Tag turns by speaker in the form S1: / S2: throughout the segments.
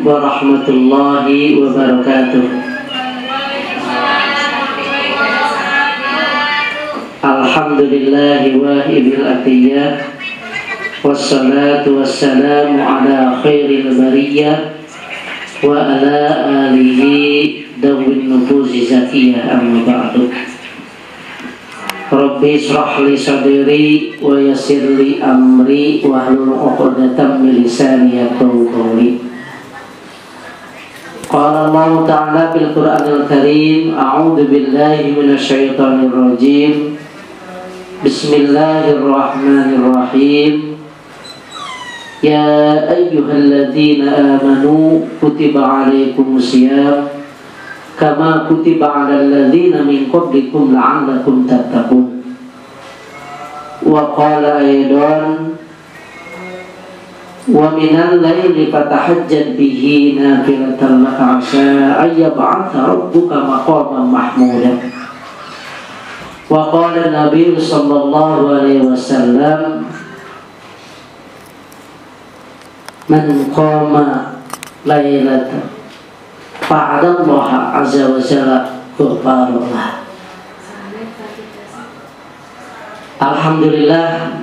S1: warahmatullahi wabarakatuh. Alhamdulillahi wahibil atiyah, wassalatu wassalamu ala khairil bariyah wa ala alihi dawin nufuzi zakiyah, amma ba'du. Rabbi israh li sadri wa yassir li amri wahlul 'uqdatam min lisani yafqahu qawli. Qala Allah Ta'ala fil Qur'anil Karim, a'udzu billahi minasy syaithanir rajim. Bismillahirrahmanirrahim. Ya ayyuhalladzina amanu kutiba 'alaikumus syiyam kama kutiba 'alal ladzina min qablikum la'allakum tattaqun. Wa qala aidan wa minal laili fatahajjad bihi nafilatan laka 'asa ay yab'atha rabbuka maqaman mahmuda. Wa qala Nabi sallallahu alaihi wasallam, man qama lailatan fa'adallaha azza wa jalla ghaffarullah. Alhamdulillah,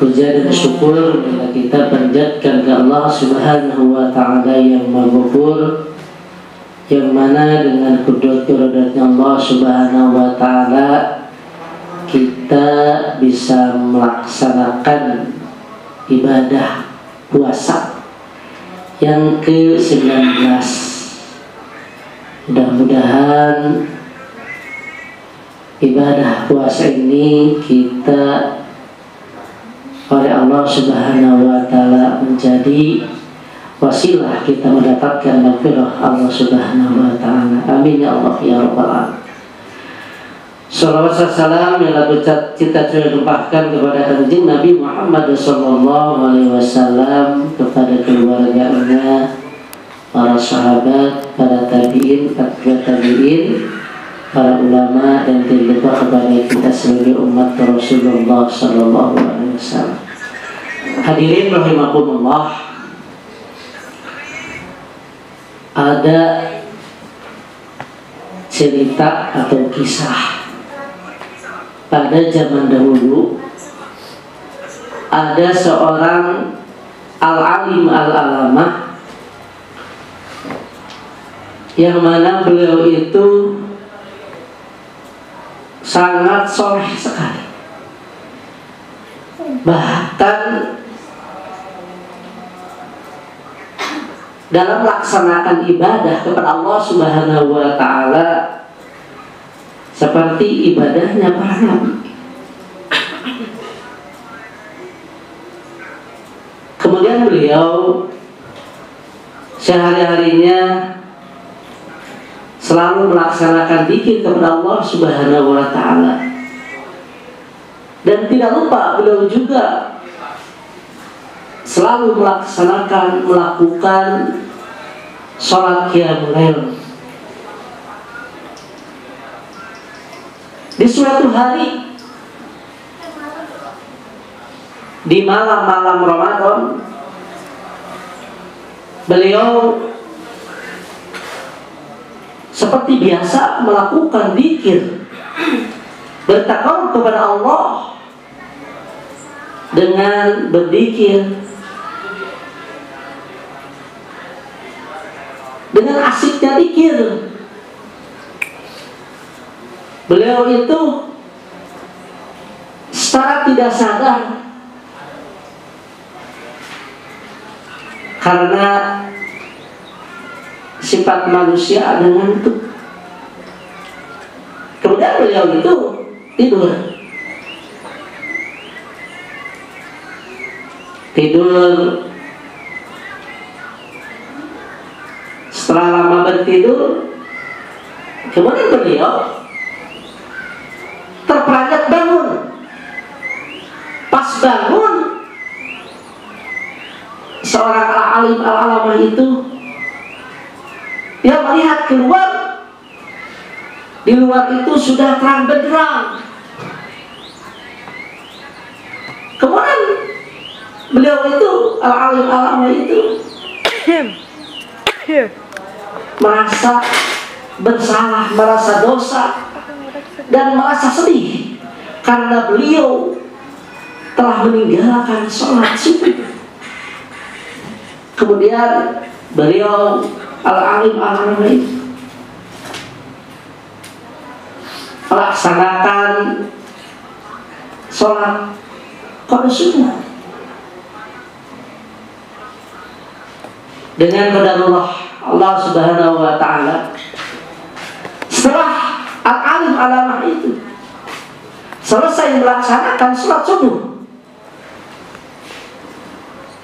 S1: puja dan syukur bila kita panjatkan ke Allah Subhanahu wa Ta'ala yang Maha Ghafur, yang mana dengan kudrat-kudratnya Allah Subhanahu wa Ta'ala kita bisa melaksanakan ibadah puasa yang ke-19. Mudah-mudahan ibadah puasa ini kita oleh Allah Subhanahu wa Ta'ala menjadi wasilah kita mendapatkan maghfirah Allah Subhanahu wa Ta'ala. Amin ya Allah ya rabbal alamin. Salawat dan salam yang kita limpahkan kepada kanjeng Nabi Muhammad sallallahu alaihi wasallam, kepada keluarganya, para sahabat, para tabi'in, para ulama, dan terlupa kepada kita sebagai umat Rasulullah sallallahu alaihi wasallam. Hadirin rahimakumullah, ada cerita atau kisah pada zaman dahulu. Ada seorang al-alim al-alamah yang mana beliau itu sangat soleh sekali, bahkan dalam melaksanakan ibadah kepada Allah Subhanahu wa Ta'ala seperti ibadahnya para nabi. Kemudian beliau sehari-harinya selalu melaksanakan zikir kepada Allah Subhanahu wa Ta'ala, dan tidak lupa beliau juga selalu melakukan sholat qiyamul lail. Di suatu hari, di malam-malam Ramadan, beliau seperti biasa melakukan zikir, bertakarub kepada Allah dengan berzikir, dengan asiknya zikir. Beliau itu secara tidak sadar, karena sifat manusia ada ngantuk. Kemudian beliau itu tidur. Setelah lama bertidur, kemudian beliau terperanjat bangun. Pas bangun, seorang alim al-alamah itu, dia melihat keluar. Di luar itu sudah terang benderang. Kemudian Beliau itu al-alim al-alama itu merasa bersalah, merasa dosa, dan merasa sedih karena beliau telah meninggalkan sholat subuh. Kemudian beliau al-alim al-alama itu melaksanakan sholat qada subuh dengan qadarullah Allah Subhanahu wa ta'ala. Setelah al-alim al-alama itu selesai melaksanakan sholat subuh,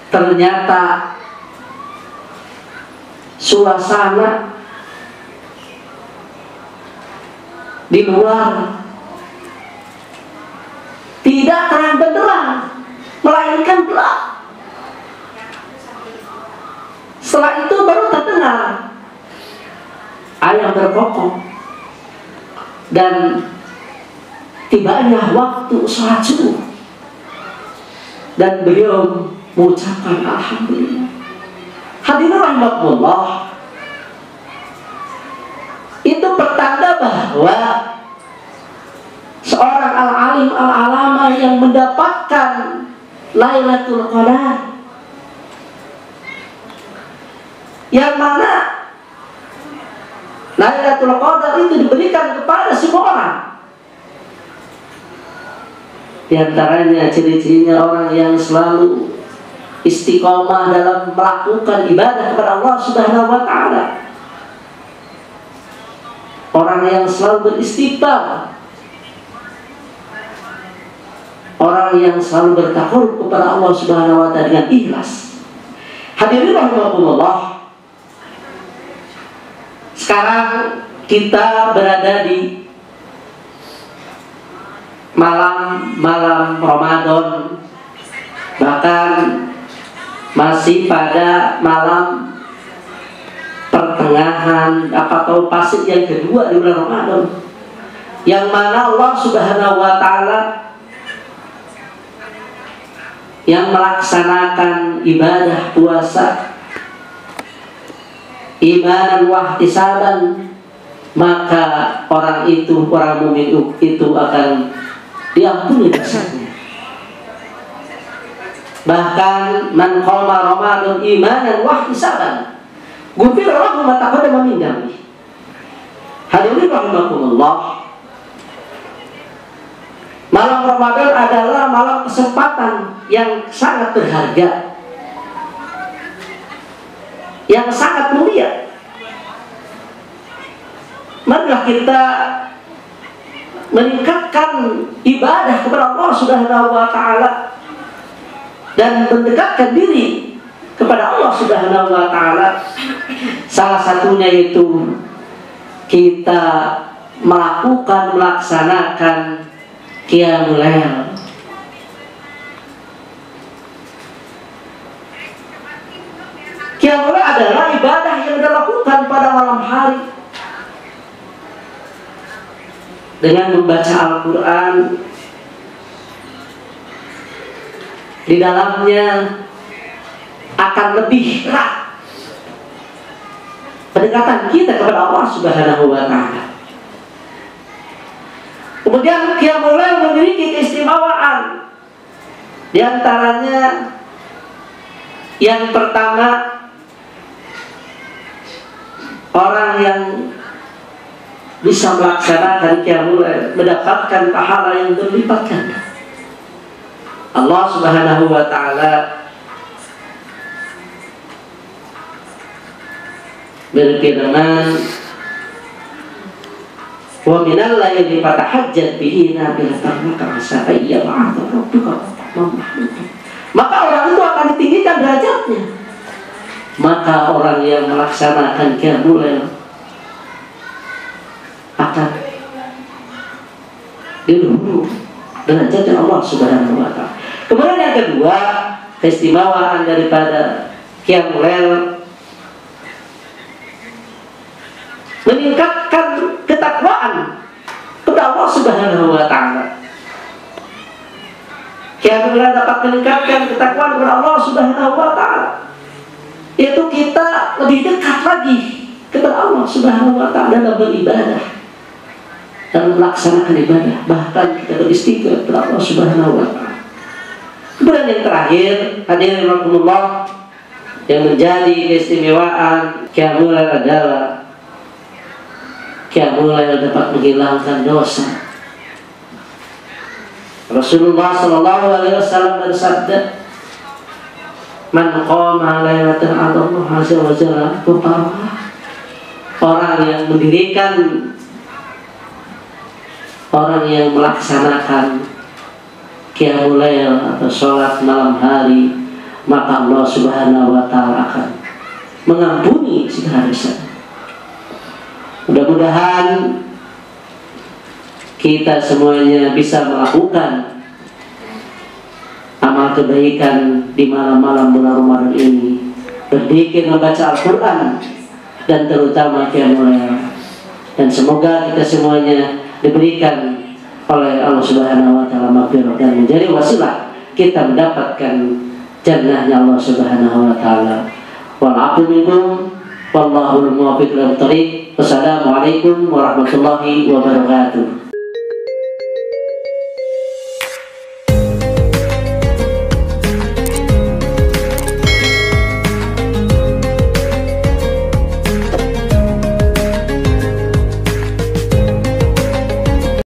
S1: ternyata suasana di luar tidak terang benderang, melainkan gelap. Setelah itu baru terdengar ayam berkokok dan tibanya waktu sholat subuh, dan beliau mengucapkan alhamdulillah. Hadirin rahimakumullah, itu pertanda bahwa seorang al-alim al-alama yang mendapatkan Lailatul Qadar, yang mana Lailatul Qadar itu diberikan kepada semua orang. Di antaranya ciri-cirinya orang yang selalu istiqomah dalam melakukan ibadah kepada Allah Subhanahu wa ta'ala, orang yang selalu beristighfar, orang yang selalu bertakarub kepada Allah Subhanahu wa ta'ala dengan ikhlas. Hadirin rahimakumullah, sekarang kita berada di malam Ramadan, bahkan masih pada malam pertengahan atau fase yang kedua di bulan Ramadan, yang mana Allah Subhanahu wa ta'ala yang melaksanakan ibadah puasa imanan wahtisaban, maka orang mukmin itu akan diampuni dosanya. Bahkan man qama Ramadan imanan wahtisaban ghufira lahu ma taqaddama min dhanbi. Hadirin rahimakumullah, malam Ramadan adalah malam kesempatan yang sangat berharga, yang sangat mulia. Marilah kita meningkatkan ibadah kepada Allah Subhanahu wa ta'ala dan mendekatkan diri kepada Allah Subhanahu wa ta'ala. Salah satunya itu kita melaksanakan qiyamul lail. Qiyamul lail adalah ibadah yang dilakukan pada malam hari dengan membaca Al-Quran. Di dalamnya akan lebih erat pendekatan kita kepada Allah Subhanahu wa ta'ala. Kemudian qiyamul lail memiliki keistimewaan. Di antaranya yang pertama, orang yang bisa melaksanakan qiyamul lail mendapatkan pahala yang berlipat ganda. Allah Subhanahu wa ta'ala berfirman, wa minal laili fatahajjat bihi nafilatan laka asa ayyab'atha rabbuka mahmuda. Maka orang itu akan ditinggikan derajatnya. Maka orang yang melaksanakan qiyamul lail akan diluhur derajatnya Allah Subhanahu wa ta'ala. Kemudian yang kedua, keistimewaan daripada qiyamul lail meningkatkan ketakwaan kepada Allah Subhanahu wa ta'ala. Qiyamul Lail dapat meningkatkan ketakwaan kepada Allah Subhanahu wa taala. Yaitu kita lebih dekat lagi kepada Allah Subhanahu wa taala dalam beribadah dan melaksanakan ibadah, bahkan kita beristighfar kepada Allah Subhanahu wa taala. Kemudian yang terakhir, hadirin rahimakumullah, yang menjadi keistimewaan Qiyamul Lail adalah Qiyamul Lail dapat menghilangkan dosa. Rasulullah sallallahu alaihi wasallam bersabda, "Man qama lailatan 'ala Allah azza wa jalla muqamah." Orang yang mendirikan, orang yang melaksanakan Qiyamul Lail atau sholat malam hari, maka Allah Subhanahu wa taala akan mengampuni segala dosa. Mudah-mudahan kita semuanya bisa melakukan amal kebaikan di malam-malam bulan Ramadan ini, berzikir, membaca Al-Quran, dan terutama Qiyamul Lail. Dan semoga kita semuanya diberikan oleh Allah Subhanahu wa taala maghfirah dan menjadi wasilah kita mendapatkan jannahnya Allah Subhanahu wa taala. Wal 'afwu minkum wallahu al-muwaffiq ila thariq. Wassalamualaikum warahmatullahi wabarakatuh.